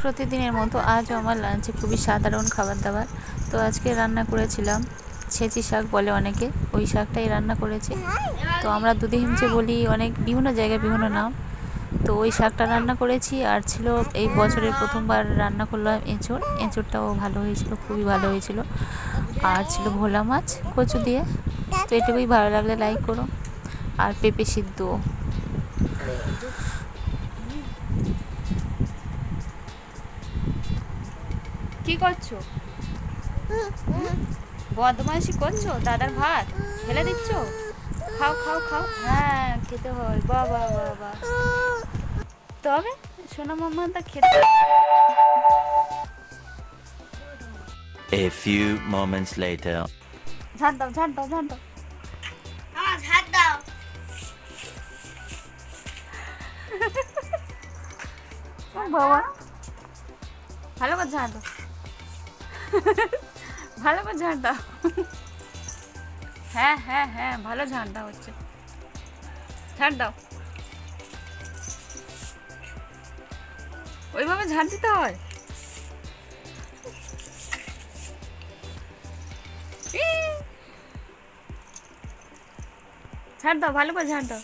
প্রতিদিনের মতো আজও আমার লাঞ্চে খুবই সাধারণ খাবার দাবার। তো আজকে রান্না করেছিলাম ছেঁচি শাক বলে অনেকে, ওই শাকটাই রান্না করেছি। তো আমরা দুধে হিমচে বলি, অনেক বিভিন্ন জায়গায় বিভিন্ন নাম। তো ওই শাকটা রান্না করেছি। আর ছিল এই বছরের প্রথমবার রান্না করলাম এঁচোড়। এঁচোড়টাও ভালো হয়েছিল, খুবই ভালো হয়েছিল। আর ছিল ভোলা মাছ কচু দিয়ে। তো এটুকুই, ভালো লাগলে লাইক করো। আর পেঁপে সিদ্ধ। কি করছো? বদমাইশি করছো? দাদার ভাত ফেলে দিচ্ছ? খাও খাও খাও। হ্যাঁ, খেতে হয়। বাবা বাবা, তবে সোনা মাম্মাটা খেতে। A few moments later. ঝাড় দাও, ঝাড় দাও, ঝাড় দাও। ঝাড় দাও। বাবা, ভালো করে ঝাড় দাও। ভালো করে ঝাড় দাও। হ্যাঁ হ্যাঁ হ্যাঁ, ভালো ঝাড় দাও হচ্ছে। ঝাড় দাও, ওইভাবে ঝাড় দিতে হয়। ঝাড় দাও, ভালো করে ঝাড় দাও।